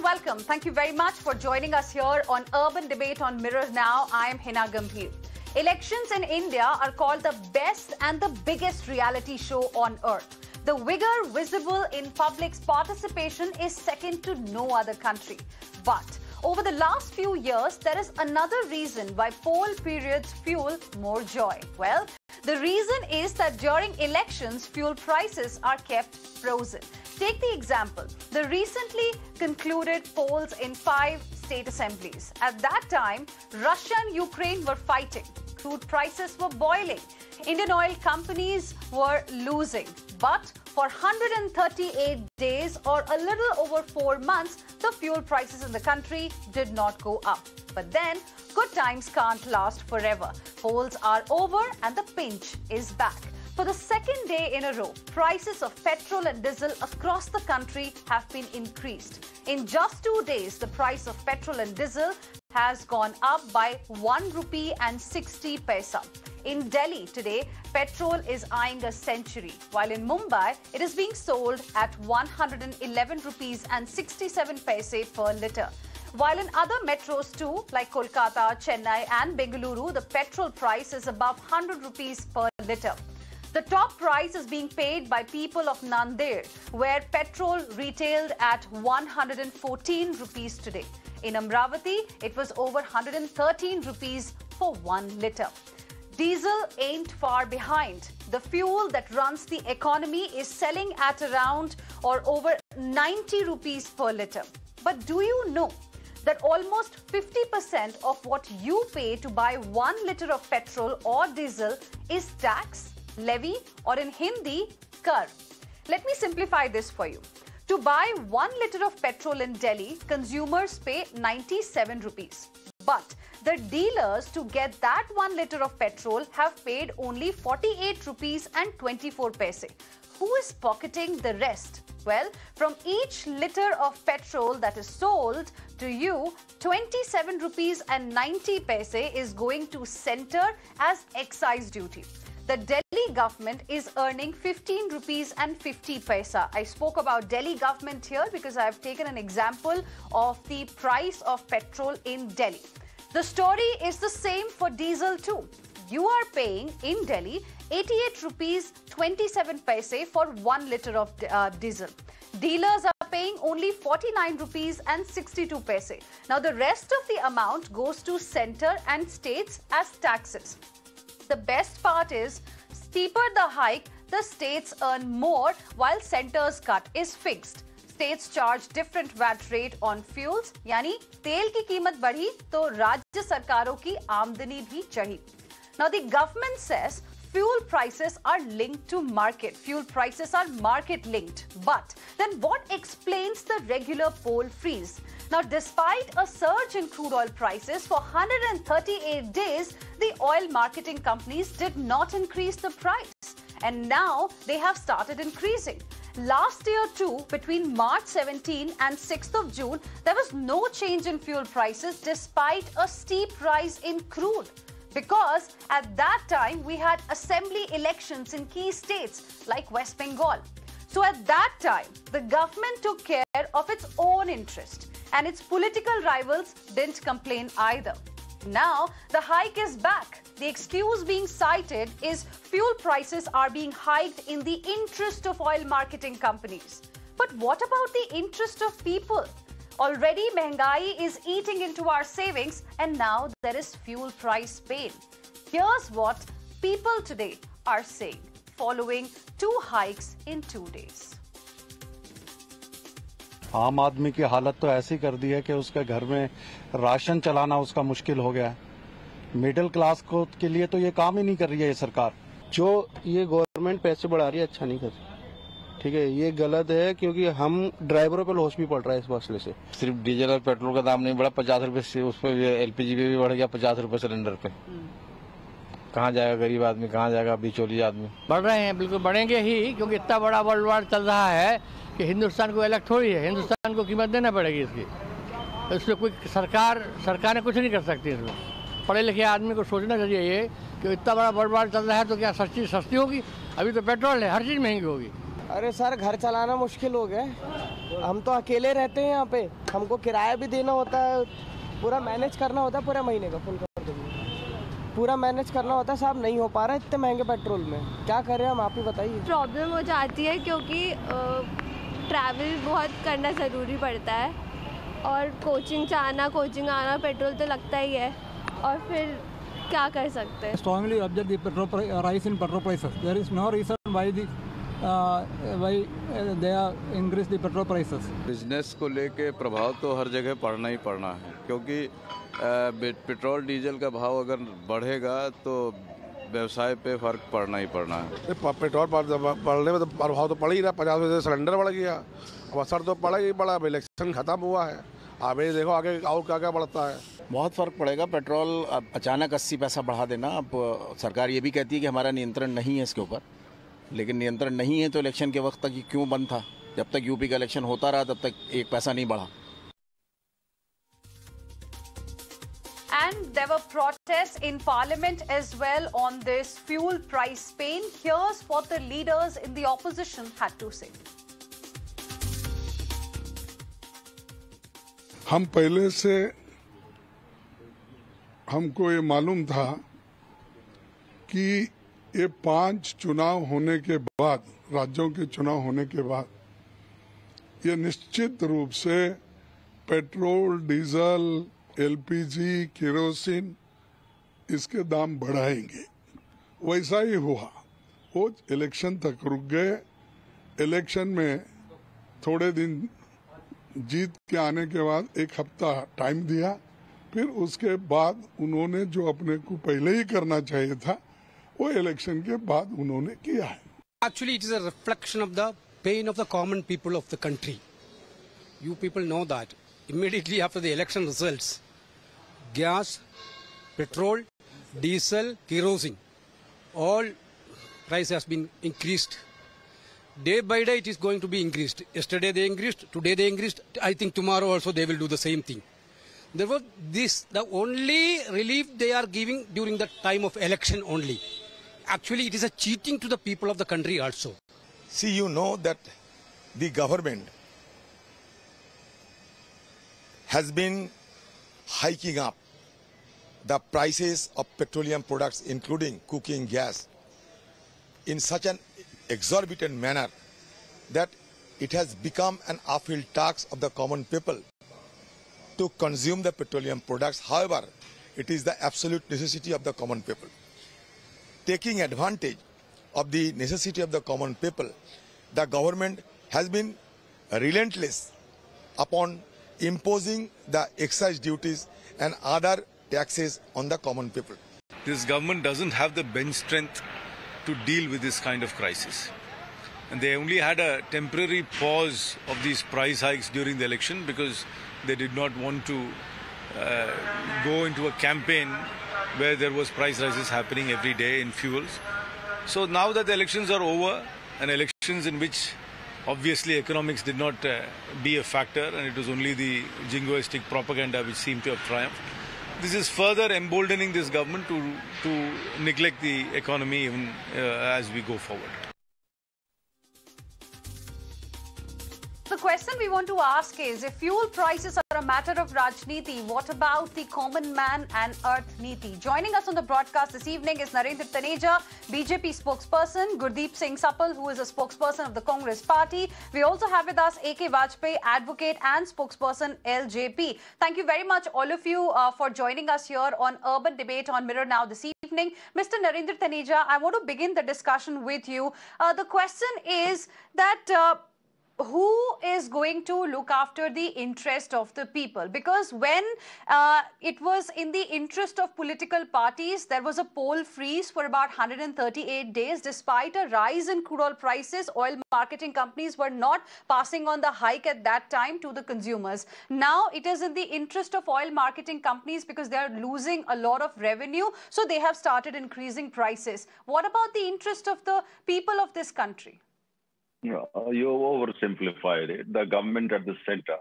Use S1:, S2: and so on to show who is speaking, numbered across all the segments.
S1: welcome. Thank you very much for joining us here on Urban Debate on Mirror Now. I am Heena Gambhir. Elections in India are called the best and the biggest reality show on earth. The vigor visible in public's participation is second to no other country. But over the last few years, there is another reason why poll periods fuel more joy. Well, the reason is that during elections, fuel prices are kept frozen. Take the example, the recently concluded polls in 5 state assemblies. At that time, Russia and Ukraine were fighting. Crude prices were boiling. Indian oil companies were losing. But for 138 days or a little over 4 months, the fuel prices in the country did not go up. But then, good times can't last forever. Polls are over and the pinch is back. For the second day in a row, prices of petrol and diesel across the country have been increased. In just 2 days, the price of petrol and diesel has gone up by ₹1.60. In Delhi today, petrol is eyeing a century, while in Mumbai, it is being sold at ₹111.67 per litre. While in other metros too, like Kolkata, Chennai and Bengaluru, the petrol price is above ₹100 per litre. The top price is being paid by people of Nanded, where petrol retailed at ₹114 today. In Amravati, it was over ₹113 for 1 litre. Diesel ain't far behind. The fuel that runs the economy is selling at around or over ₹90 per litre. But do you know that almost 50% of what you pay to buy 1 litre of petrol or diesel is tax, levy, or in Hindi, kar? Let me simplify this for you. To buy 1 litre of petrol in Delhi, consumers pay ₹97. But the dealers to get that 1 litre of petrol have paid only ₹48.24. Who is pocketing the rest? Well, from each litre of petrol that is sold to you, ₹27.90 is going to center as excise duty. The Delhi government is earning ₹15.50. I spoke about Delhi government here because I have taken an example of the price of petrol in Delhi. The story is the same for diesel too. You are paying in Delhi ₹88.27 for 1 litre of diesel. Dealers are paying only ₹49.62. Now the rest of the amount goes to centre and states as taxes. The best part is, steeper the hike, the states earn more while centre's cut is fixed. States charge different VAT rate on fuels, यानी तेल की कीमत बढ़ी तो राज्य सरकारों की आमदनी भी चढ़ी. Now the government says fuel prices are linked to market. Fuel prices are market linked. But then what explains the regular poll freeze? Now, despite a surge in crude oil prices for 138 days, the oil marketing companies did not increase the price. And now they have started increasing. Last year too, between March 17 and 6th of June, there was no change in fuel prices despite a steep rise in crude. Because at that time, we had assembly elections in key states like West Bengal. So at that time, the government took care of its own interest. And its political rivals didn't complain either. Now, the hike is back. The excuse being cited is fuel prices are being hiked in the interest of oil marketing companies. But what about the interest of people? Already, Mehngai is eating into our savings, and now there is fuel price pain. Here's what people today are saying following 2 hikes in 2 days.
S2: आम आदमी की हालत तो ऐसी कर दी है कि उसके घर में राशन चलाना उसका मुश्किल हो गया है। मिडिल क्लास को के लिए तो ये काम ही नहीं कर रही है ये सरकार।
S3: जो ये गवर्नमेंट पैसे बढ़ा रही है अच्छा नहीं कर रही, ठीक है, ये गलत है क्योंकि हम ड्राइवरों पे लॉस भी पड़ रहा है इस मसले से।
S4: सिर्फ डीजल और पेट्रोल का दाम नहीं बढ़ा, ₹50 से उस पर LPG पे भी बढ़ गया, ₹50 सिलेंडर पे। कहाँ जाएगा गरीब आदमी, कहाँ जाएगा बिचौली आदमी?
S5: बढ़ रहे हैं, बिल्कुल बढ़ेंगे ही, क्योंकि इतना बड़ा वर्ल्ड वार चल रहा है कि हिंदुस्तान को अलग थोड़ी है, हिंदुस्तान को कीमत देना पड़ेगी इसकी। इसमें कोई सरकारें कुछ नहीं कर सकती इसमें। पढ़े लिखे आदमी को सोचना चाहिए ये कि इतना बड़ा वर्ल्ड वार चल रहा है तो क्या सस्ती होगी? अभी तो पेट्रोल है, हर चीज़ महंगी होगी।
S6: अरे सर घर चलाना मुश्किल हो गया है। हम तो अकेले रहते हैं यहाँ पे, हमको किराया भी देना होता है, पूरा मैनेज करना होता है, पूरे महीने का फुल कर देंगे, पूरा मैनेज करना होता है साहब, नहीं हो पा रहा है इतने महंगे पेट्रोल में, क्या करें हम, आप ही बताइए।
S7: प्रॉब्लम हो जाती है क्योंकि ट्रैवल बहुत करना ज़रूरी पड़ता है और कोचिंग आना पेट्रोल तो लगता ही है, और फिर क्या कर सकते हैं।
S8: Strongly object the rise in petrol prices. There is no reason why they are increase the petrol prices.
S9: Business को लेके प्रभाव तो हर जगह पड़ना ही पड़ना है, क्योंकि पेट्रोल डीजल का भाव अगर बढ़ेगा तो व्यवसाय पे फर्क पड़ना ही पड़ना है।
S10: पेट्रोल बढ़ने में तो प्रभाव तो पड़ ही रहा, 50 रुपये से सिलेंडर बढ़ गया, अब असर तो पड़ा ही पड़ा। अब इलेक्शन खत्म हुआ है, अब ये देखो आगे और क्या क्या बढ़ता है।
S11: बहुत फ़र्क पड़ेगा। पेट्रोल अब अचानक 80 पैसा बढ़ा देना, अब सरकार ये भी कहती है कि हमारा नियंत्रण नहीं है इसके ऊपर, लेकिन नियंत्रण नहीं है तो इलेक्शन के वक्त तक ये क्यों बंद था? जब तक यूपी का इलेक्शन होता रहा तब तक 1 पैसा नहीं बढ़ा।
S1: And there were protests in parliament as well on this fuel price pain. Here's what the leaders in the opposition had to say.
S12: हम पहले से हमको ये मालूम था कि ये 5 चुनाव होने के बाद, राज्यों के चुनाव होने के बाद, ये निश्चित रूप से पेट्रोल, डीजल, एलपीजी, केरोसिन इसके दाम बढ़ाएंगे। वैसा ही हुआ, वो इलेक्शन तक रुक गए। इलेक्शन में थोड़े दिन जीत के आने के बाद 1 हफ्ता टाइम दिया, फिर उसके बाद उन्होंने जो अपने को पहले ही करना चाहिए था वो इलेक्शन के बाद उन्होंने किया है।
S13: Actually, it is a reflection of the pain of the common people of the country. You people know that immediately after the election results, gas, petrol, diesel, kerosene, all price has been increased. Day by day it is going to be increased. Yesterday they increased, today they increased. I think tomorrow also they will do the same thing. Therefore, the only relief they are giving during the time of election only. Actually, it is a cheating to the people of the country also.
S14: See, you know that the government has been hiking up the prices of petroleum products, including cooking gas, in such an exorbitant manner that it has become an uphill task of the common people to consume the petroleum products. However, it is the absolute necessity of the common people. Taking advantage of the necessity of the common people, the government has been relentless upon imposing the excise duties and other taxes on the common people.
S15: This government doesn't have the bench strength to deal with this kind of crisis. And they only had a temporary pause of these price hikes during the election because they did not want to go into a campaign where there was price rises happening every day in fuels. So now that the elections are over, and elections in which obviously economics did not be a factor and it was only the jingoistic propaganda which seemed to have triumphed, this is further emboldening this government to neglect the economy even as we go forward.
S1: The question we want to ask is, if fuel prices are a matter of Rajniti, what about the common man and earth niti? Joining us on the broadcast this evening is Narendra Taneja, BJP spokesperson, Gurdeep Singh, who is a spokesperson of the Congress party. We also have with us AK Vajpayee, advocate and spokesperson LJP. Thank you very much all of you for joining us here on Urban Debate on Mirror Now this evening. Mr. Narendra Taneja, I want to begin the discussion with you. The question is that who is going to look after the interest of the people? Because when it was in the interest of political parties, there was a poll freeze for about 138 days. Despite a rise in crude oil prices, oil marketing companies were not passing on the hike at that time to the consumers. Now it is in the interest of oil marketing companies because they are losing a lot of revenue, so they have started increasing prices. What about the interest of the people of this country?
S16: You oversimplified it. The government at the center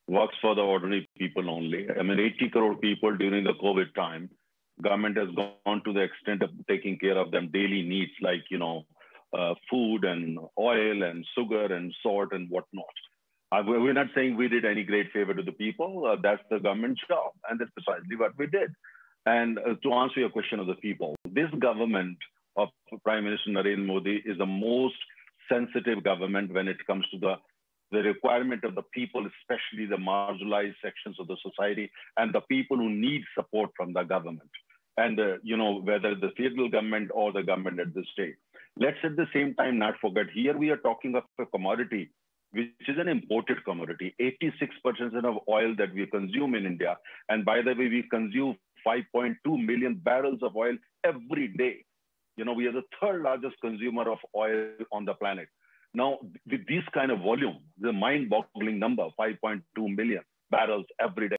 S16: works for the ordinary people only. I mean, 80 crore people during the COVID time, government has gone to the extent of taking care of them daily needs like, food and oil and sugar and salt and whatnot. We're not saying we did any great favor to the people. That's the government's job, and that's precisely what we did. And to answer your question of the people, this government of Prime Minister Narendra Modi is the most sensitive government when it comes to the requirement of the people, especially the marginalized sections of the society and the people who need support from the government. And, whether the federal government or the government at the state. Let's at the same time not forget, here we are talking of a commodity, which is an imported commodity. 86% of oil that we consume in India. And by the way, we consume 5.2 million barrels of oil every day. We are the third largest consumer of oil on the planet. Now, with this kind of volume, the mind-boggling number, 5.2 million barrels every day.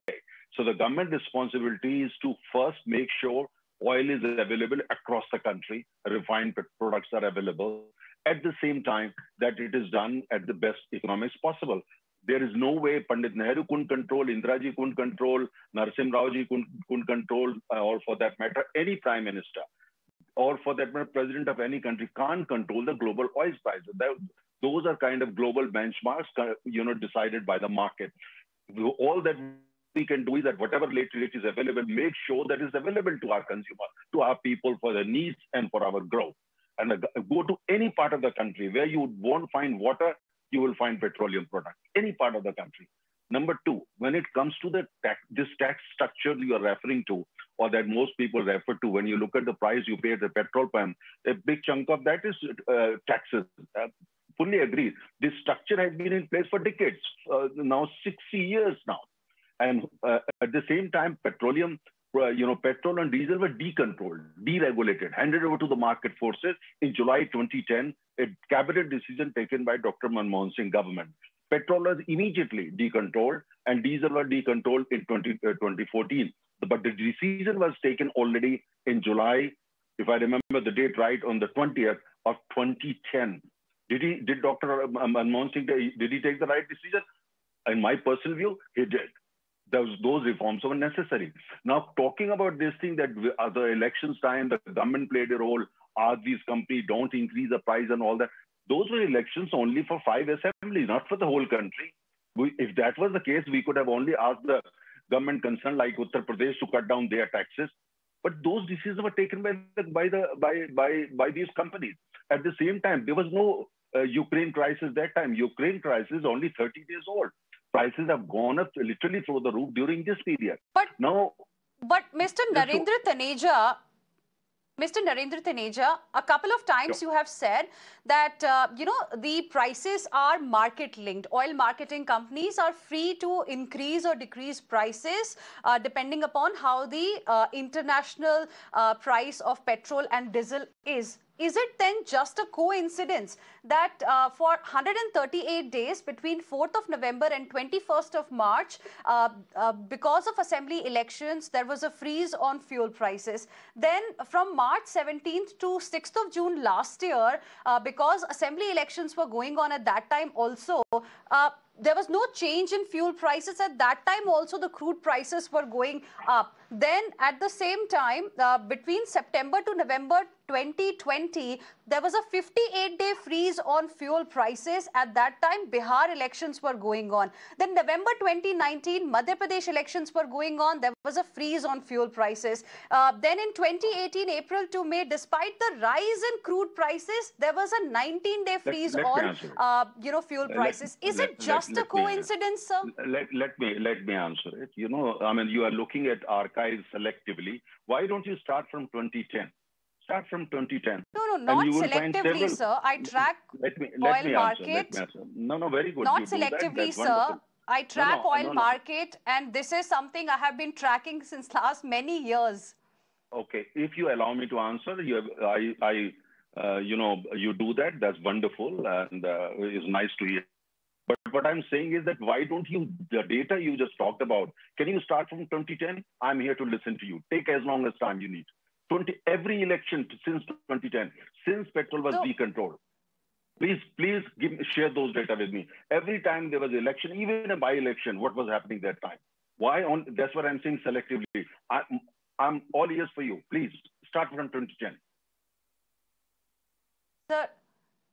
S16: So the government responsibility is to first make sure oil is available across the country, refined products are available, at the same time that it is done at the best economics possible. There is no way Pandit Nehru couldn't control, Indira ji couldn't control, Narasimha Rao ji couldn't control, or for that matter, any prime minister, or for that matter, president of any country can't control the global oil prices. Those are kind of global benchmarks, decided by the market. All that we can do is that whatever rate is available, make sure that it's available to our consumer, to our people for their needs and for our growth. And go to any part of the country where you won't find water, you will find petroleum products, any part of the country. Number two, when it comes to this tax structure you are referring to, or that most people refer to, when you look at the price you pay at the petrol pump, a big chunk of that is taxes. Fully agree. This structure has been in place for decades, now 60 years now. And at the same time, petrol and diesel were decontrolled, deregulated, handed over to the market forces in July 2010, a cabinet decision taken by Dr. Manmohan Singh government. Petrol was immediately decontrolled and diesel were decontrolled in 2014. But the decision was taken already in July, if I remember the date right, on the 20th of 2010. Did Dr. Manmohan Singh, did he take the right decision? In my personal view, he did. Those reforms were necessary. Now, talking about this thing that the elections time, the government played a role, asked these companies don't increase the price and all that. Those were elections only for 5 assemblies, not for the whole country. If that was the case, we could have only asked the government concerned like Uttar Pradesh to cut down their taxes. But those decisions were taken by these companies. At the same time, there was no Ukraine crisis that time. Ukraine crisis is only 30 days old. Prices have gone up literally through the roof during this period. But
S1: Mr. Narendra Taneja, a couple of times you have said that, the prices are market linked. Oil marketing companies are free to increase or decrease prices depending upon how the international price of petrol and diesel is. Is it then just a coincidence that for 138 days between 4th of November and 21st of March, because of assembly elections, there was a freeze on fuel prices. Then from March 17th to 6th of June last year, because assembly elections were going on at that time also, there was no change in fuel prices. At that time also the crude prices were going up. Then at the same time, between September to November 2020, there was a 58-day freeze on fuel prices. At that time, Bihar elections were going on. Then November 2019, Madhya Pradesh elections were going on. There was a freeze on fuel prices. Then in 2018, April to May, despite the rise in crude prices, there was a 19-day freeze on fuel prices. Is it just a coincidence, sir?
S16: Let me answer it. You are looking at archives selectively. Why don't you start from 2010? Start from 2010.
S1: No, not selectively, sir. I track oil market.
S16: No, very good.
S1: Not selectively, sir. I track oil market, and this is something I have been tracking since last many years.
S16: Okay, if you allow me to answer, you do that. That's wonderful, and it's nice to hear. But what I'm saying is that why don't the data you just talked about, can you start from 2010? I'm here to listen to you. Take as long as time you need. Every election since 2010, since petrol was decontrolled. Please share those data with me. Every time there was an election, even a by-election, what was happening that time? That's what I'm saying selectively. I'm all ears for you. Please start from 2010.
S1: Sir,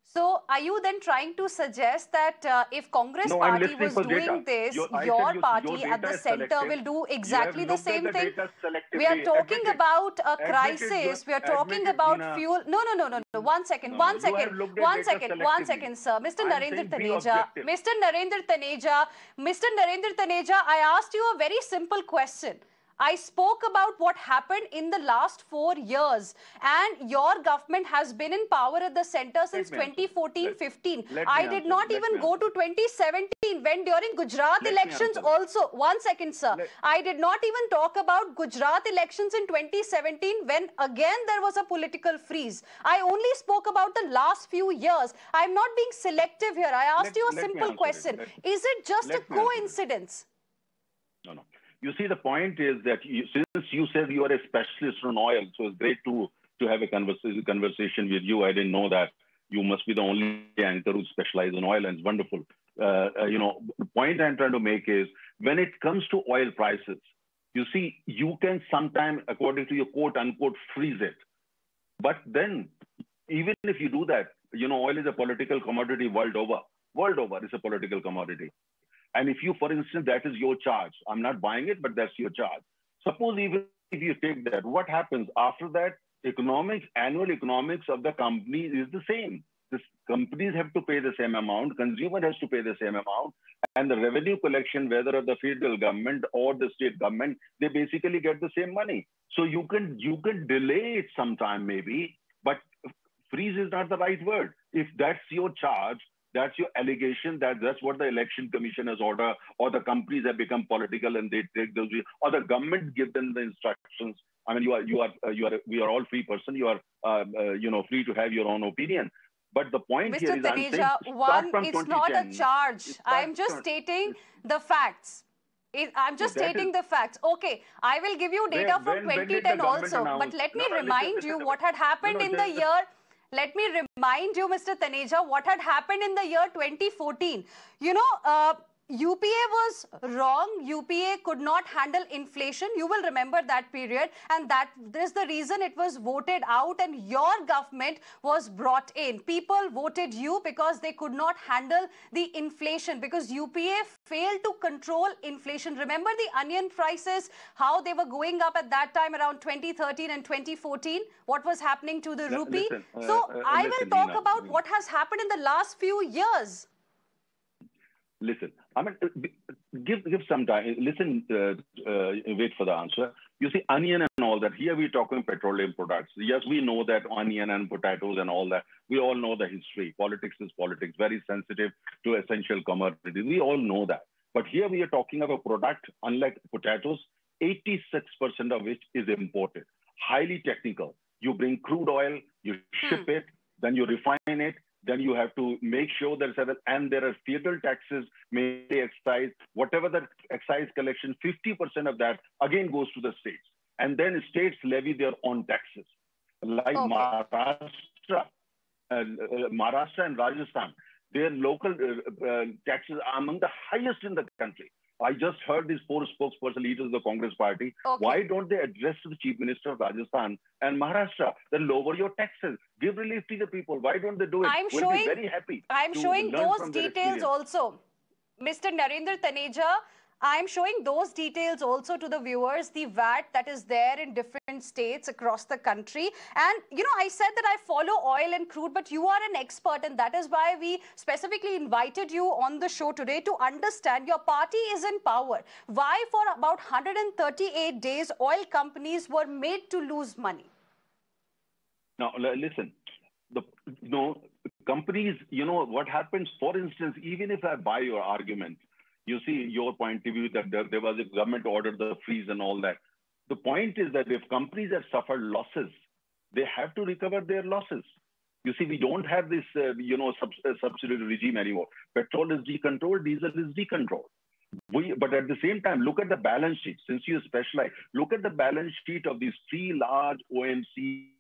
S1: So, are you then trying to suggest that if Congress
S16: No, I'm
S1: party
S16: listening
S1: was
S16: for
S1: doing
S16: data.
S1: this,
S16: Your
S1: party at
S16: data
S1: the
S16: is
S1: center
S16: selective.
S1: will do
S16: You have
S1: exactly the
S16: looked at
S1: same
S16: the
S1: thing?
S16: data selectively.
S1: We are talking
S16: Admit it.
S1: about a
S16: Admit it.
S1: crisis. We are talking
S16: Admit it,
S1: about
S16: Heena.
S1: fuel. No. 1 second.
S16: No,
S1: 1
S16: you
S1: second.
S16: have looked at
S1: 1
S16: data
S1: second. 1
S16: selectively.
S1: second, sir. Mr.
S16: I'm
S1: Narendra
S16: saying be
S1: Taneja.
S16: objective.
S1: Mr. Narendra Taneja. Mr. Narendra Taneja, I asked you a very simple question. I spoke about what happened in the last 4 years, and your government has been in power at the center since 2014-15. I did not even go to 2017 when during Gujarat elections also. 1 second, sir. I did not even talk about Gujarat elections in 2017 when again there was a political freeze. I only spoke about the last few years. I'm not being selective here. I asked you a simple question. Is it just a coincidence?
S16: No. You see, the point is that since you said you are a specialist on oil, so it's great to have a conversation with you. I didn't know that. You must be the only anchor who specializes in oil, and it's wonderful. The point I'm trying to make is when it comes to oil prices, you see, you can sometimes, according to your quote-unquote, freeze it. But then, even if you do that, oil is a political commodity world over. World over is a political commodity. And if you, for instance, that is your charge. I'm not buying it, but that's your charge. Suppose even if you take that, what happens after that? Annual economics of the company is the same. The companies have to pay the same amount, consumer has to pay the same amount, and the revenue collection, whether of the federal government or the state government, they basically get the same money. So you can delay it sometime maybe, but freeze is not the right word. If that's your charge, that's your allegation, that's what the election commission has ordered, or the companies have become political and they take those, or the government give them the instructions. I mean, we are all free person. You are, free to have your own opinion. But the point
S1: Mr.
S16: here is,
S1: Taneja, it's not a charge. I'm just stating the facts. I'm just stating the facts. Okay, I will give you data from 2010 also. But let me remind you what had happened in the year. Let me remind you, Mr. Taneja, what had happened in the year 2014. UPA was wrong. UPA could not handle inflation. You will remember that period. And that is the reason it was voted out and your government was brought in. People voted you because they could not handle the inflation, because UPA failed to control inflation. Remember the onion prices, how they were going up at that time around 2013 and 2014? What was happening to the rupee? I will talk about what has happened in the last few years.
S16: Listen, I mean, give some time. Listen, wait for the answer. You see, onion and all that. Here we're talking petroleum products. Yes, we know that onion and potatoes and all that. We all know the history. Politics is politics. Very sensitive to essential commodities. We all know that. But here we are talking of a product, unlike potatoes, 86% of which is imported. Highly technical. You bring crude oil, you ship it, then you refine it. Then you have to make sure that there are federal taxes, maybe excise, whatever the excise collection, 50% of that again goes to the states. And then states levy their own taxes. Like Maharashtra and Rajasthan, their local taxes are among the highest in the country. I just heard these four spokesperson leaders of the Congress party. Okay. Why don't they address the Chief Minister of Rajasthan and Maharashtra? Then lower your taxes. Give relief to the people. Why don't they do it? We'll be very happy.
S1: I'm showing those details also. Mr. Narendra Taneja, I'm showing those details also to the viewers, the VAT that is there in different states across the country. And, I said that I follow oil and crude, but you are an expert, and that is why we specifically invited you on the show today to understand your party is in power. Why for about 138 days, oil companies were made to lose money?
S16: Now, listen, companies, what happens, for instance, even if I buy your argument, you see your point of view that there was a government ordered the freeze and all that. The point is that if companies have suffered losses, they have to recover their losses. You see, we don't have this, subsidiary regime anymore. Petrol is decontrolled, diesel is decontrolled. But at the same time, look at the balance sheet. Since you specialize, look at the balance sheet of these three large OMC,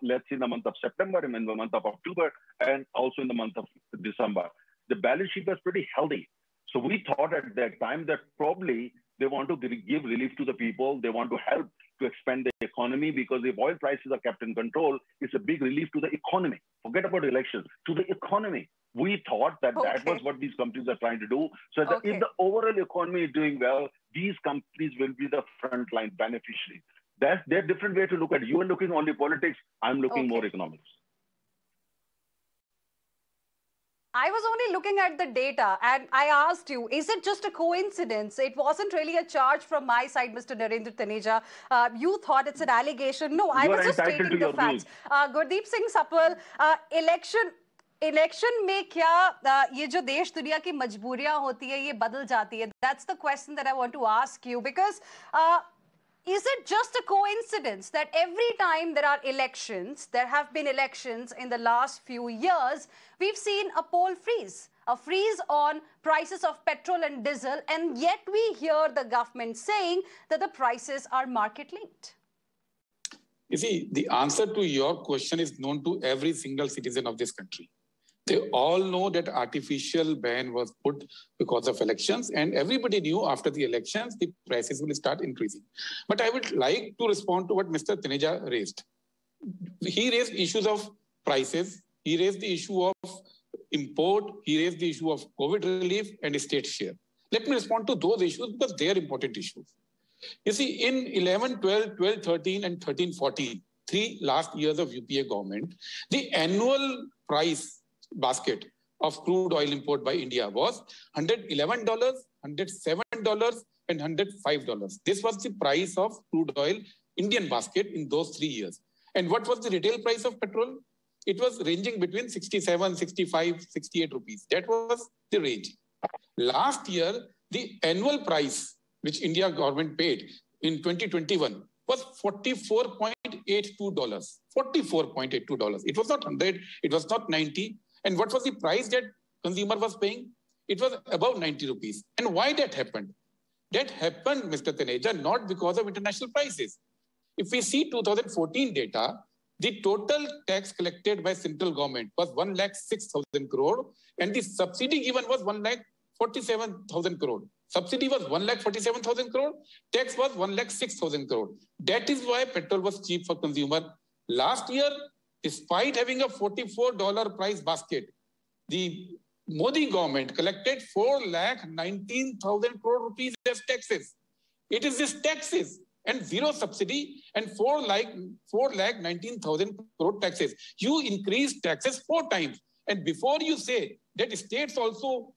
S16: let's say in the month of September, and in the month of October, and also in the month of December. The balance sheet was pretty healthy. So we thought at that time that probably they want to give relief to the people. They want to help to expand the economy, because if oil prices are kept in control, it's a big relief to the economy. Forget about elections, to the economy. We thought that that was what these companies are trying to do. So that if the overall economy is doing well, these companies will be the frontline beneficiaries. That's their different way to look at it. You are looking only politics. I'm looking more economics.
S1: I was only looking at the data and I asked you, is it just a coincidence? It wasn't really a charge from my side, Mr. Narendra Taneja. You thought it's an allegation. No, I was just stating the facts. Gurdeep Singh Sapal, election में क्या ये जो देश दुनिया की मजबूरियां होती है ये बदल जाती है? That's the question that I want to ask you, because is it just a coincidence that every time there are elections, there have been elections in the last few years, we've seen a poll freeze, a freeze on prices of petrol and diesel, and yet we hear the government saying that the prices are market linked?
S17: You see, the answer to your question is known to every single citizen of this country. They all know that artificial ban was put because of elections, and everybody knew after the elections, the prices will start increasing. But I would like to respond to what Mr. Taneja raised. He raised issues of prices. He raised the issue of import. He raised the issue of COVID relief and state share. Let me respond to those issues because they are important issues. You see, in 11, 12, 12, 13 and 13, 14, 3 last years of UPA government, the annual price basket of crude oil import by India was $111, $107 and $105. This was the price of crude oil Indian basket in those 3 years. And what was the retail price of petrol? It was ranging between 67, 65, 68 rupees. That was the range. Last year, the annual price which India government paid in 2021 was $44.82. $44.82. It was not 100, it was not 90. And what was the price that consumer was paying? It was above 90 rupees. And why that happened? That happened, Mr. Taneja, not because of international prices. If we see 2014 data, the total tax collected by central government was 1,06,000 crore, and the subsidy given was 1,47,000 crore. Subsidy was 1,47,000 crore, tax was 1,06,000 crore. That is why petrol was cheap for consumer. Last year, despite having a $44 price basket, the Modi government collected 4,19,000 crore rupees as taxes. It is this taxes and zero subsidy and 4,19,000 crore taxes. You increase taxes 4 times. And before you say that states also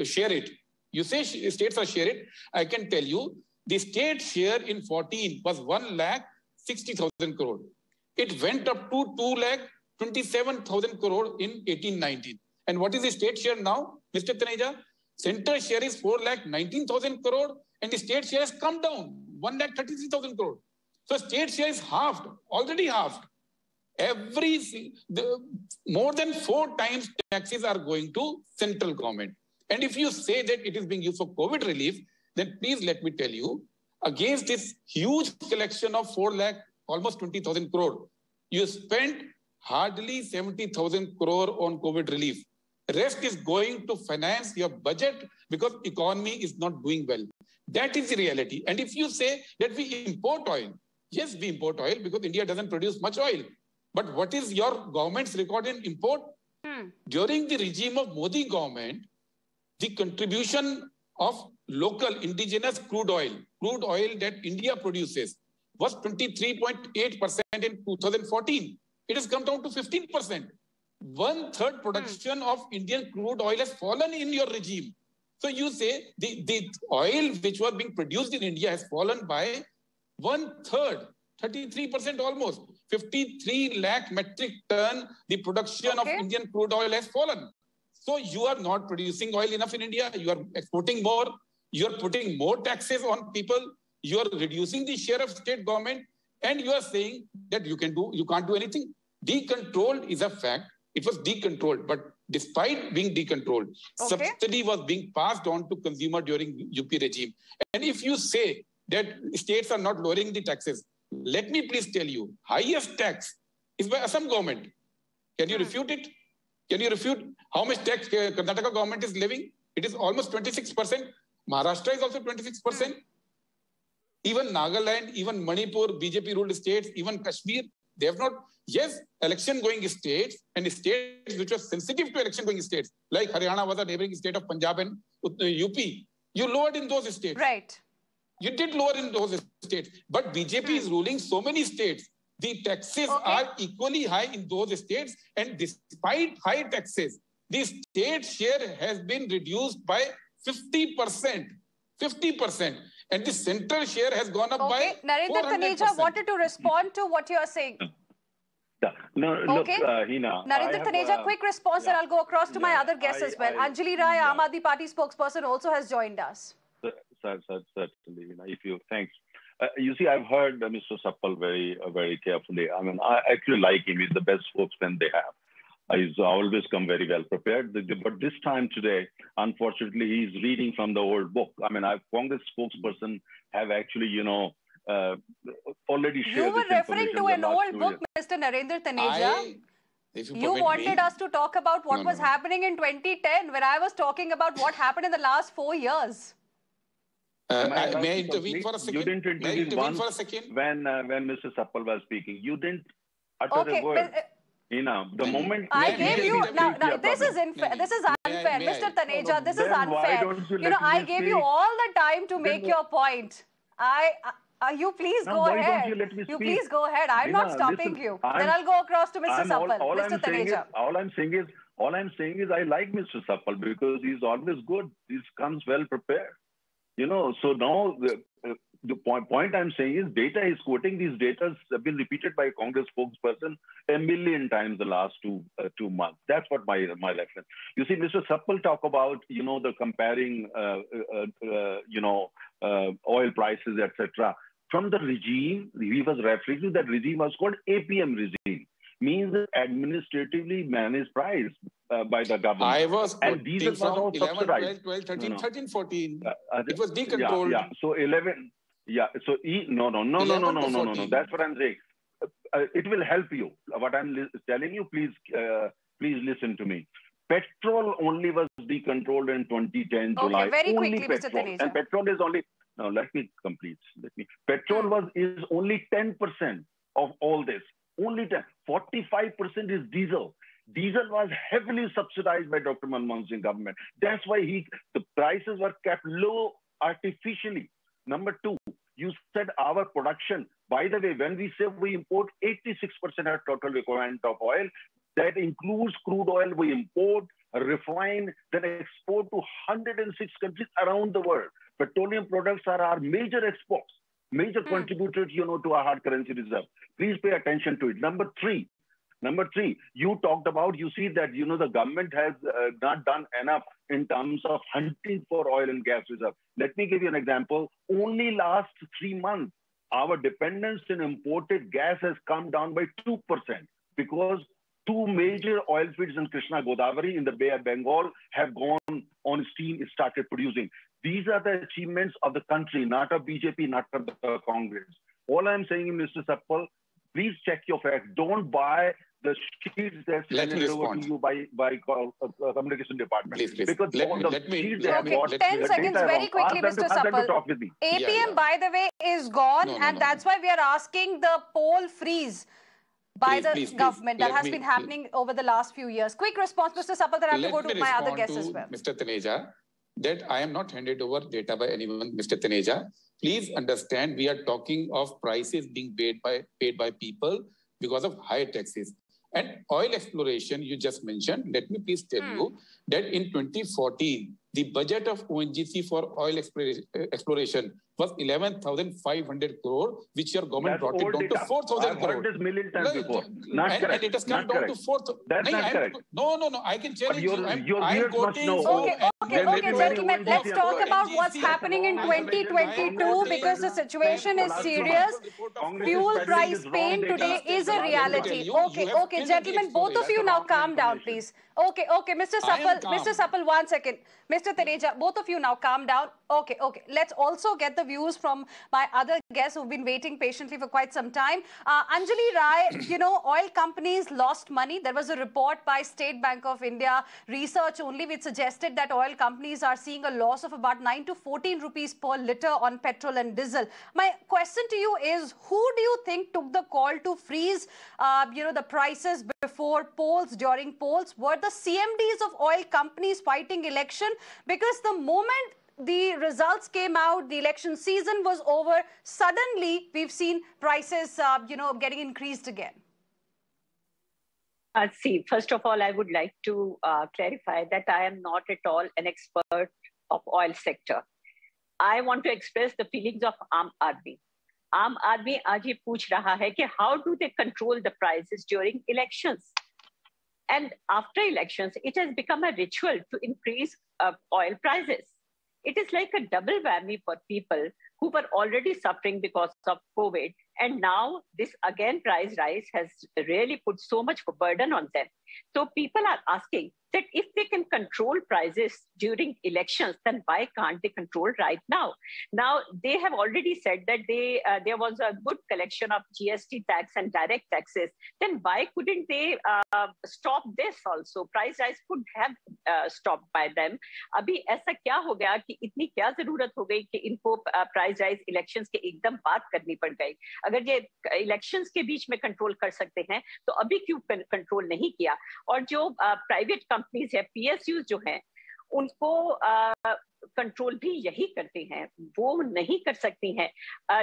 S17: share it, you say states are share it, I can tell you the state share in 14 was 1,60,000 crore. It went up to 2,27,000 crore in 18-19. And what is the state share now, Mr. Taneja? Center share is 4,19,000 crore and the state share has come down, 1,33,000 crore. So state share is halved, already halved. More than 4 times taxes are going to central government. And if you say that it is being used for COVID relief, then please let me tell you, against this huge collection of 4 lakh, almost 20,000 crore, you spent hardly 70,000 crore on COVID relief. The rest is going to finance your budget because economy is not doing well. That is the reality. And if you say that we import oil, yes, we import oil because India doesn't produce much oil. But what is your government's record in import? During the regime of Modi government, the contribution of local indigenous crude oil that India produces was 23.8% in 2014. It has come down to 15%. 1/3 production of Indian crude oil has fallen in your regime. So you say the oil which was being produced in India has fallen by 1/3, 33% almost. 53 lakh metric ton, the production of Indian crude oil has fallen. So you are not producing oil enough in India. You are exporting more. You are putting more taxes on people. You are reducing the share of state government. And you are saying that you can't do anything. Decontrolled is a fact. It was decontrolled. But despite being decontrolled, subsidy was being passed on to consumer during UP regime. And if you say that states are not lowering the taxes, let me please tell you, highest tax is by Assam government. Can you refute it? Can you refute how much tax Karnataka government is levying? It is almost 26%. Maharashtra is also 26%. Even Nagaland, even Manipur, BJP ruled states, even Kashmir, they have not. Yes, election going states and states which were sensitive to election going states, like Haryana was a neighboring state of Punjab and UP. You lowered in those states.
S1: Right.
S17: You did lower in those states. But BJP is ruling so many states. The taxes are equally high in those states. And despite high taxes, the state share has been reduced by 50%. 50%. And the central share has gone up by
S1: Narendra Taneja wanted to respond to what you are saying.
S16: No, look, Heena.
S1: Narendra Taneja, quick response, and I'll go across to my other guests as well. Anjali Rai, Aam Aadmi Party spokesperson, also has joined us.
S16: Certainly, if you thanks. You see, I've heard Mr. Suppal very carefully. I mean, I actually like him. He's the best spokesman they have. He's always come very well prepared. But this time today, unfortunately, he's reading from the old book. I mean, Congress spokesperson have actually, already shared.
S1: You were referring to an old book, Mr. Narendra Taneja. You wanted us to talk about what was happening in 2010, when I was talking about what happened in the last 4 years.
S17: May I intervene for a second?
S16: You didn't intervene once for a second when Mr. Suppal was speaking. You didn't utter a word. The moment
S1: I gave you now this is unfair. Mr. Taneja, this is unfair. I gave you all the time to make your point. You please go ahead. You please go ahead. I'm not stopping you. Then I'll go across to Mr. Suppal. Mr. Taneja.
S16: All I'm saying is I like Mr. Suppal because he's always good. He comes well prepared. So now the point I'm saying is data he's quoting, these data have been repeated by a Congress spokesperson 1 million times the last 2 months. That's what my reference. You see, Mr. Suppal talk about, the comparing, oil prices, etc. From the regime, he was referring to that regime was called APM regime. Means administratively managed price by the government.
S17: I was
S16: and diesel was all
S17: 11, 12, 12, 13, 13, 14. It was decontrolled.
S16: Yeah. So 11. Yeah. So no. That's what I'm saying. It will help you. What I'm telling you, please listen to me. Petrol only was decontrolled in 2010 July.
S1: Very
S16: only
S1: quickly,
S16: petrol.
S1: Mr. Taneja.
S16: And petrol is only. No, let me complete. Petrol is only 10% of all this. Only 45% is diesel. Diesel was heavily subsidized by Dr. Manmohan Singh government. That's why the prices were kept low artificially. Number 2, you said our production. By the way, when we say we import 86% of total requirement of oil, that includes crude oil we import, refine, then export to 106 countries around the world. Petroleum products are our major exports. Major contributors, to our hard currency reserve. Please pay attention to it. Number three, you talked about, you see that, the government has not done enough in terms of hunting for oil and gas reserve. Let me give you an example. Only last 3 months, our dependence in imported gas has come down by 2% because 2 major oil fields in Krishna Godavari in the Bay of Bengal have gone on steam, started producing. These are the achievements of the country, not of BJP, not of the Congress. All I'm saying, Mr. Suppal, please check your facts. Don't buy the sheets that's handed over to you by communication department.
S17: Please.
S16: Because
S17: let me
S1: 10 seconds very quickly, Mr. Suppal. APM, by the way, is gone, and that's why we are asking the poll freeze by the government that has been happening over the last few years. Quick response, Mr. Suppal, then I have to go to my other guests as well.
S17: Mr. Taneja, that I am not handed over data by anyone, Mr. Taneja. Please understand, we are talking of prices being paid by people because of higher taxes. And oil exploration, you just mentioned, let me please tell you that in 2014, the budget of ONGC for oil exploration was 11,500 crore, which your government brought it down to 4,000 crore.
S16: I've heard this million times before.
S17: And it has come down to 4,000.
S16: That's not correct.
S17: No, I can challenge you.
S16: I'm quoting.
S1: Okay, gentlemen, let's talk about what's happening in 2022 because the situation is serious. Fuel price pain today is a reality. Okay, gentlemen, both of you now calm down, please. Okay, Mr. Suppal, 1 second. Mr. Mr. Taneja, both of you now calm down. Okay. Let's also get the views from my other guests who've been waiting patiently for quite some time. Anjali Rai, oil companies lost money. There was a report by State Bank of India research only which suggested that oil companies are seeing a loss of about 9 to 14 rupees per litre on petrol and diesel. My question to you is, who do you think took the call to freeze, the prices before polls, during polls? Were the CMDs of oil companies fighting election? Because the moment the results came out, the election season was over, suddenly we've seen prices, getting increased again.
S18: See, first of all, I would like to clarify that I am not at all an expert of oil sector. I want to express the feelings of Aam Aadmi. Aam Aadmi aaj ye pooch raha hai ki how do they control the prices during elections? And after elections, it has become a ritual to increase oil prices. It is like a double whammy for people who were already suffering because of COVID. And now this again price rise has really put so much burden on them. So people are asking that if they can control prices during elections, then why can't they control right now? Now, they have already said that there was a good collection of GST tax and direct taxes. Then why couldn't they stop this also? Price rise could have stopped by them. Abhi aisa kya ho gaya ki itni kya zarurat ho gayi ki inko price rise elections ke ekdam baat karni pad gayi? अगर ये elections के बीच में control कर सकते हैं तो अभी क्यों कंट्रोल नहीं किया? और जो प्राइवेट कंपनीज है, PSUs जो हैं, उनको कंट्रोल भी यही करते हैं, वो नहीं कर सकती हैं।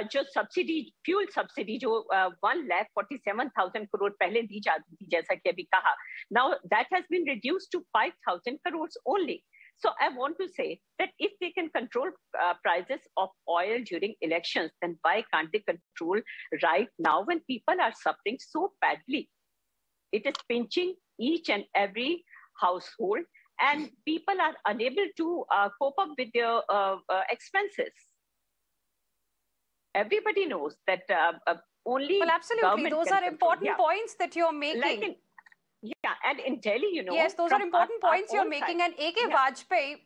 S18: जो सब्सिडी, फ्यूल सब्सिडी जो 1,47,000 crore पहले दी जाती थी, जैसा कि अभी कहा, now that has been reduced to 5,000 crores only. So I want to say that if they can control prices of oil during elections, then why can't they control right now when people are suffering so badly? It is pinching each and every household, and people are unable to cope up with their expenses. Everybody knows that only
S1: well, absolutely. Those are important points that you're making.
S18: Yeah, and in Delhi,
S1: yes, those are important points you're making. And AK Vajpayee,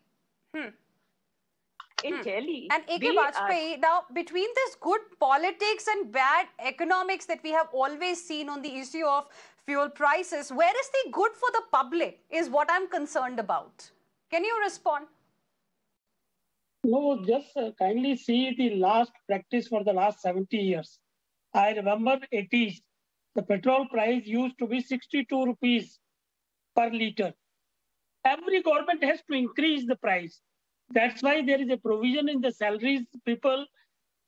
S18: in Delhi,
S1: and AK Vajpayee, now between this good politics and bad economics that we have always seen on the issue of fuel prices, where is the good for the public is what I'm concerned about. Can you respond?
S19: No, just kindly see the last practice for the last 70 years. I remember 80s. The petrol price used to be 62 rupees per litre. Every government has to increase the price. That's why there is a provision in the salaries, people,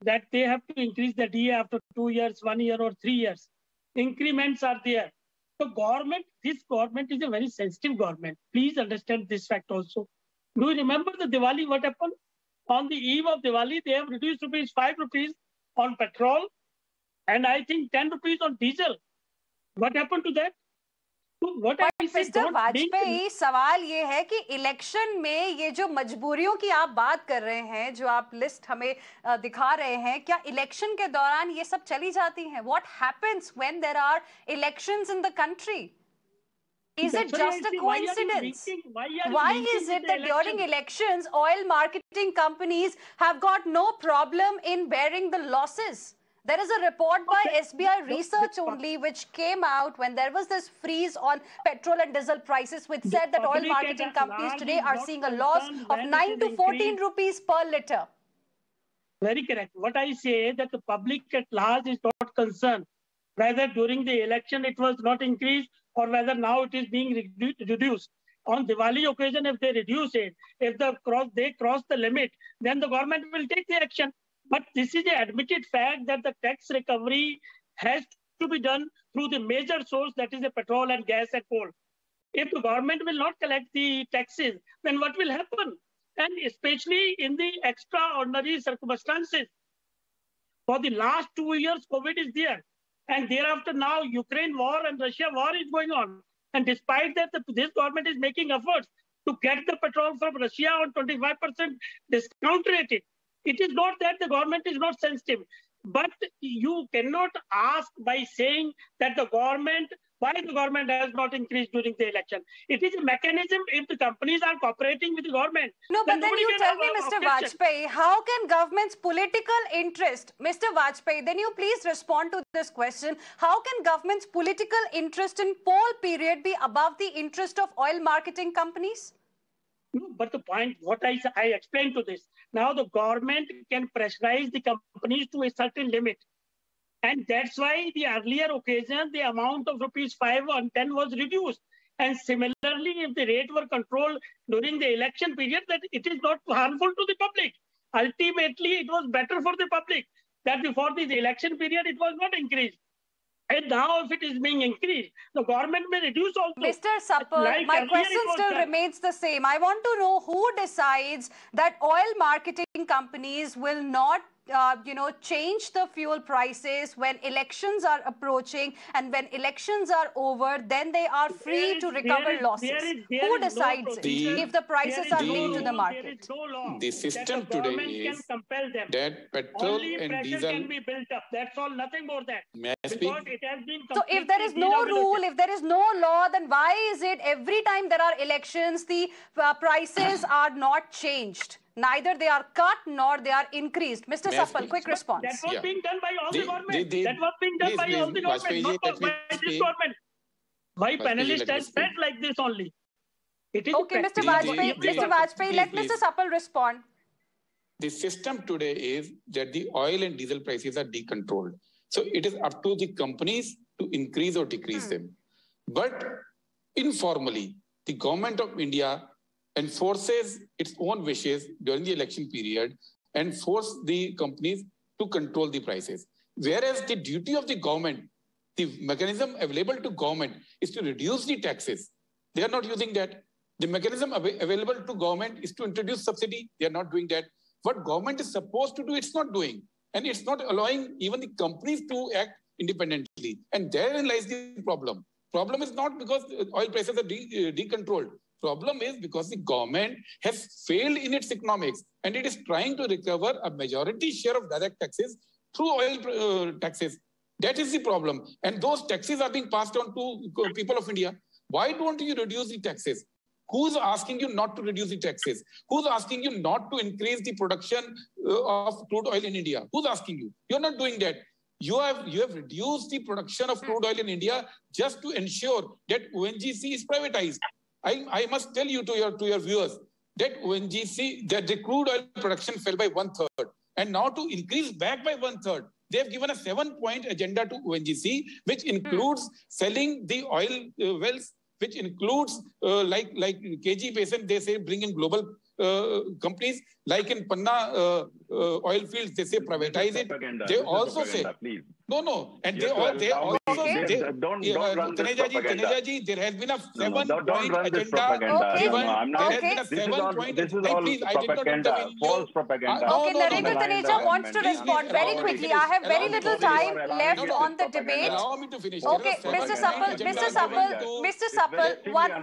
S19: that they have to increase the DA after 2 years, 1 year or 3 years. Increments are there. So this government is a very sensitive government. Please understand this fact also. Do you remember the Diwali, what happened? On the eve of Diwali, they have reduced 5 rupees on petrol, and I think 10 rupees on diesel. What happened to that? What
S1: Mr. Vajpayee, सवाल ये है कि election में ये जो मजबूरियों की आप बात कर रहे हैं, जो आप लिस्ट हमें दिखा रहे हैं, क्या इलेक्शन के दौरान ये सब चली जाती हैं? What happens when there are elections in the country? Is it just a coincidence? Why is it that during elections, oil marketing companies have got no problem in bearing the losses? There is a report by SBI Research only which came out when there was this freeze on petrol and diesel prices, which said that oil marketing companies today are seeing a loss of 9 to 14 rupees per litre.
S19: Very correct. What I say that the public at large is not concerned whether during the election it was not increased or whether now it is being reduced. On Diwali occasion, if they reduce it, if they cross the limit, then the government will take the action. But this is an admitted fact that the tax recovery has to be done through the major source, that is the petrol and gas and coal. If the government will not collect the taxes, then what will happen? And especially in the extraordinary circumstances. For the last 2 years, COVID is there. And thereafter now, Ukraine war and Russia war is going on. And despite that, this government is making efforts to get the petrol from Russia on 25% discount rate. It is not that the government is not sensitive. But you cannot ask by saying that why the government has not increased during the election. It is a mechanism. If the companies are cooperating with the government.
S1: No, but then you tell me, Mr. Vajpayee, how can government's political interest, Mr. Vajpayee, then you please respond to this question. How can government's political interest in poll period be above the interest of oil marketing companies?
S19: No, but the point, what I explained to this, now the government can pressurize the companies to a certain limit. And that's why the earlier occasion, the amount of ₹5 and 10 was reduced. And similarly, if the rate were controlled during the election period, that it is not harmful to the public. Ultimately, it was better for the public that before the election period, it was not increased. And now, if it is being increased, the government may reduce also.
S1: Mr. Suppal, my question still remains the same. I want to know who decides that oil marketing companies will not change the fuel prices when elections are approaching, and when elections are over, then they are free to recover losses. Who decides it if the prices are linked to the market?
S17: The system today is that petrol and diesel
S19: can be built up. That's all, nothing more than. Because it has been
S1: so if there is no rule, if there is no law, then why is it every time there are elections, the prices are not changed? Neither they are cut nor they are increased. Mr. Suppal, quick response.
S19: That was being done by all the government. That was being done by all the government, not by this government. My panelist has said like this only. It is
S1: okay, Mr. Vajpayee, let Mr. Suppal respond.
S17: The system today is that the oil and diesel prices are decontrolled. So it is up to the companies to increase or decrease them. But informally, the government of India enforces its own wishes during the election period and force the companies to control the prices. Whereas the duty of the government, the mechanism available to government is to reduce the taxes. They are not using that. The mechanism available to government is to introduce subsidy. They are not doing that. What government is supposed to do, it's not doing. And it's not allowing even the companies to act independently. And therein lies the problem. Problem is not because oil prices are decontrolled. Problem is because the government has failed in its economics and it is trying to recover a majority share of direct taxes through oil taxes. That is the problem. And those taxes are being passed on to people of India. Why don't you reduce the taxes? Who's asking you not to reduce the taxes? Who's asking you not to increase the production of crude oil in India? Who's asking you? You're not doing that. You have reduced the production of crude oil in India just to ensure that ONGC is privatized. I must tell you to your viewers that ONGC, that the crude oil production fell by 1/3. And now to increase back by 1/3, they have given a 7-point agenda to ONGC, which includes selling the oil wells, which includes like KG Basin, they say bring in global companies, like in Panna oil fields, they say privatize it. They also say, no, and they also Taneja ji, there has been a 7-point agenda given. There has been a 7-point agenda. Please, I did not intervene.
S1: Okay, Narendra Taneja wants to respond very quickly. I have very little time left on the debate.
S17: Allow me to finish.
S1: Okay, Mr. Suppal,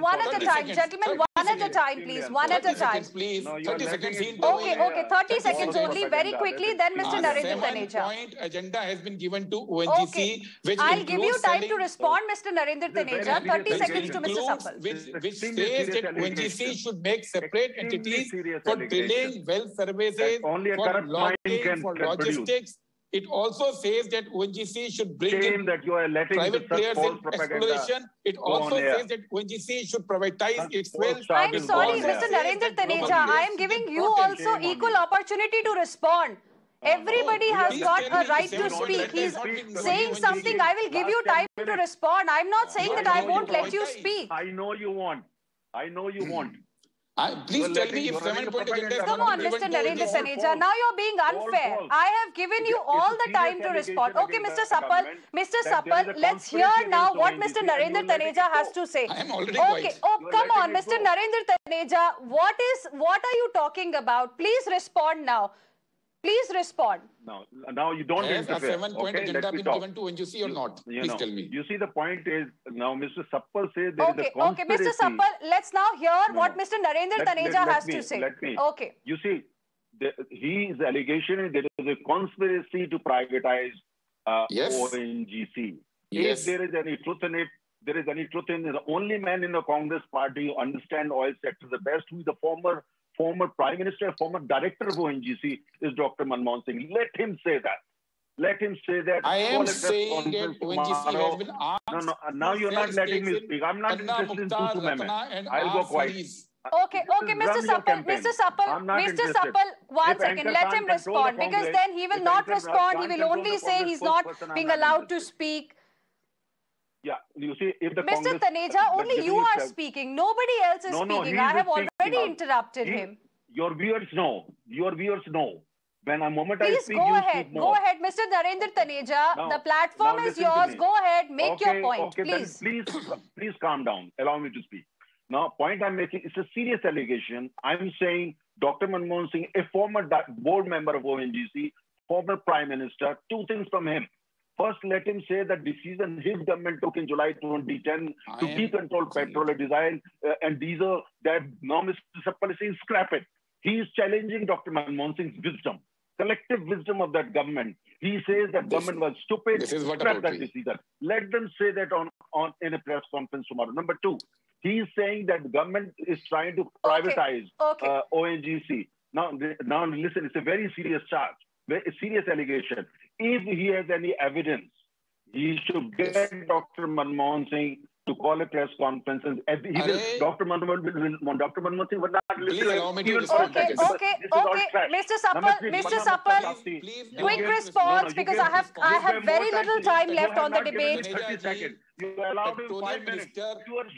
S1: one at a time, gentlemen, one at a time, please, one at a time.
S17: Please, 30 seconds.
S1: Okay, 30 seconds only, very quickly, then Mr. Narendra Taneja.
S17: 7-point agenda has been given to ONGC, which
S1: I'll give you time to respond, Mr. Narendra Taneja. 30 seconds to Mr. Suppal.
S17: Which says that ONGC should make separate entities for drilling, well services, for logging, for logistics. It also says that ONGC should bring in private players in exploration. It also says that ONGC should privatize its wells.
S1: I'm sorry, Mr. Narendra Taneja. I am giving you also equal opportunity to respond. Everybody has got a right to speak. He's saying something. I will give you time to respond. I'm not saying that I won't let you speak.
S16: I know you want.
S17: Please tell me if 7-point agenda is
S1: Come on, Mr. Narendra Taneja. Now you're being unfair. I have given you all the time to respond. Okay, Mr. Suppal, let's hear now what Mr. Narendra Taneja has to say.
S17: I am already
S1: okay. Oh, come on, Mr. Narendra Taneja. What are you talking about? Please respond now. Please respond.
S16: Now you don't interfere.
S17: Has a 7-point agenda been given to ONGC or not? Please tell me.
S16: You see, the point is, now Mr. Suppal says there is a conspiracy.
S1: Okay, Mr. Suppal, let's now hear what Mr. Narendra Taneja has to say.
S16: You see, his allegation is there is a conspiracy to privatize
S17: Yes.
S16: ONGC.
S17: Yes.
S16: If there is any truth in it, there is any truth in it. The only man in the Congress party who understands oil sector the best, who is the former prime minister, former director of ONGC, is Dr. Manmohan Singh. Let him say that. Let him say that.
S17: I am saying that ONGC has been asked.
S16: No, now you're not letting me speak. I'm not interested in two men. I'll go quiet.
S1: Okay, Mr. Suppal, one second, let him respond, because then he will not respond. He will only say he's not being allowed to speak.
S16: Yeah, you see, if the
S1: Mr. Taneja, only you are speaking. Nobody else is speaking. I have already interrupted him.
S16: Your viewers know. When a moment I speak,
S1: go ahead. Go ahead, Mr. Narendra Taneja. The platform is yours. Go ahead. Make your point, please.
S16: Please calm down. Allow me to speak. Now, point I'm making, it's a serious allegation. I'm saying Dr. Manmohan Singh, a former board member of ONGC, former prime minister, two things from him. First, let him say that decision his government took in July 2010 to decontrol petrol and diesel, that now Mr. Suppal is saying scrap it. He is challenging Dr. Manmohan Singh's wisdom, collective wisdom of that government. He says that government was stupid, scrap that decision. Let them say that in a press conference tomorrow. Number two, he is saying that the government is trying to privatize ONGC. Now listen, it's a very serious charge, very serious allegation. If he has any evidence, he should get Dr. Manmohan Singh to call a press conference. And Dr. Manmohan Singh will not listen to him.
S1: Okay. Mr. Suppal, quick response, because I have very little time left on the debate.
S16: 30 seconds. You allowed him 5 minutes.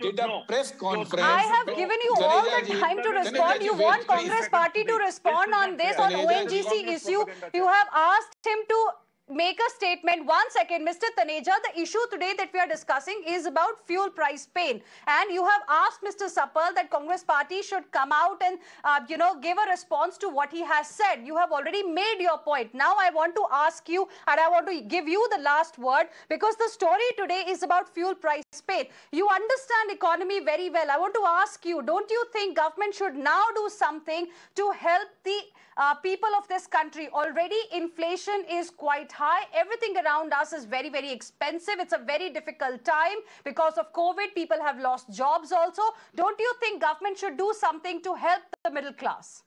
S17: Did a press conference.
S1: I have given you all the time to respond. You want Congress party to respond on this, on ONGC issue. You have asked him to make a statement. 1 second, Mr. Taneja, the issue today that we are discussing is about fuel price pain, and you have asked Mr. Suppal that Congress party should come out and give a response to what he has said. You have already made your point. Now I want to ask you, and I want to give you the last word, because the story today is about fuel price pain. You understand economy very well. I want to ask you, don't you think government should now do something to help the people of this country? Already inflation is quite high. Everything around us is very, very expensive. It's a very difficult time because of COVID. People have lost jobs also. Don't you think government should do something to help the middle class?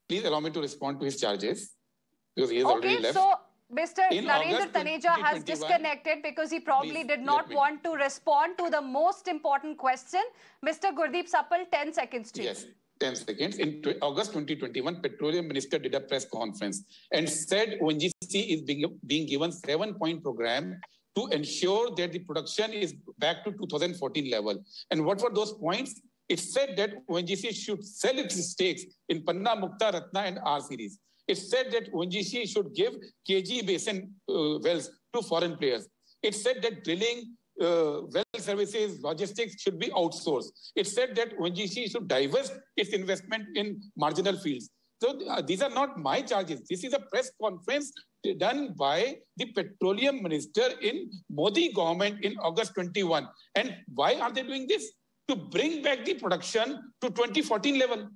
S17: Please allow me to respond to his charges, because he has already left.
S1: So Mr. Narendra Taneja has disconnected because he probably did not want to respond to the most important question. Mr. Gurdeep Suppal, 10 seconds to you.
S17: Yes. 10 seconds. In August 2021, Petroleum Minister did a press conference and said ONGC is being given 7-point program to ensure that the production is back to 2014 level. And what were those points? It said that ONGC should sell its stakes in Panna, Mukta, Ratna and R series. It said that ONGC should give KG basin wells to foreign players. It said that drilling, well services, logistics should be outsourced. It said that ONGC should divest its investment in marginal fields. So these are not my charges. This is a press conference done by the petroleum minister in Modi government in August 21. And why are they doing this? To bring back the production to 2014 level.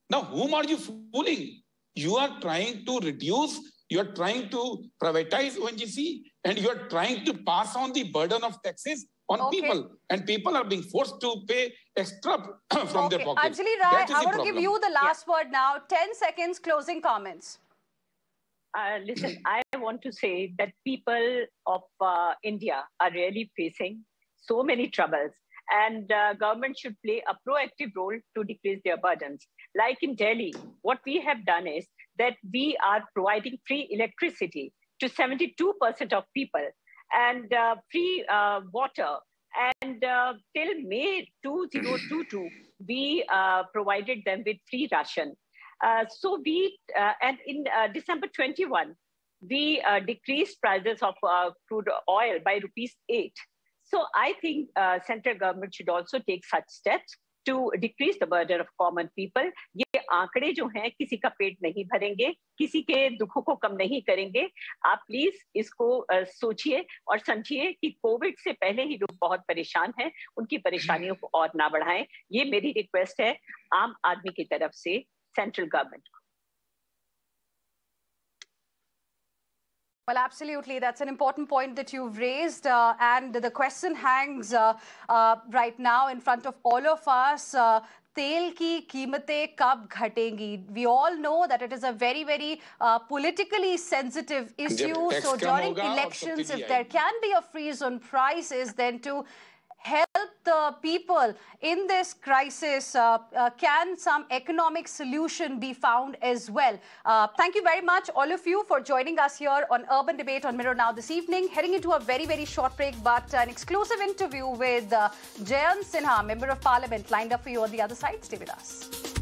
S17: Now, whom are you fooling? You are trying to reduce, you are trying to privatize ONGC, and you are trying to pass on the burden of taxes on people. And people are being forced to pay extra from their pockets.
S1: Anjali Rai, I want to give you the last word now. 10 seconds, closing comments.
S18: Listen, I want to say that people of India are really facing so many troubles, and government should play a proactive role to decrease their burdens. Like in Delhi, what we have done is that we are providing free electricity to 72% of people, and free water. And till May 2022, we provided them with free ration. So we, and in December 21, we decreased prices of crude oil by ₹8. So I think central government should also take such steps to decrease the burden of common people. ये आंकड़े जो हैं किसी का पेट नहीं भरेंगे, किसी के दुखों को कम नहीं करेंगे. आप प्लीज इसको सोचिए और समझिए कि कोविड से पहले ही लोग बहुत परेशान हैं, उनकी परेशानियों को और ना बढ़ाएं. ये मेरी रिक्वेस्ट है आम आदमी की तरफ से सेंट्रल गवर्नमेंट को.
S1: Well, absolutely. That's an important point that you've raised. And the question hangs right now in front of all of us. तेल की कीमतें कब घटेंगी? We all know that it is a very, very politically sensitive issue. So during elections, if there can be a freeze on prices, then to help the people in this crisis, can some economic solution be found as well? Thank you very much, all of you, for joining us here on Urban Debate on Mirror Now this evening. Heading into a very, very short break, but an exclusive interview with Jayant Sinha, Member of Parliament, lined up for you on the other side. Stay with us.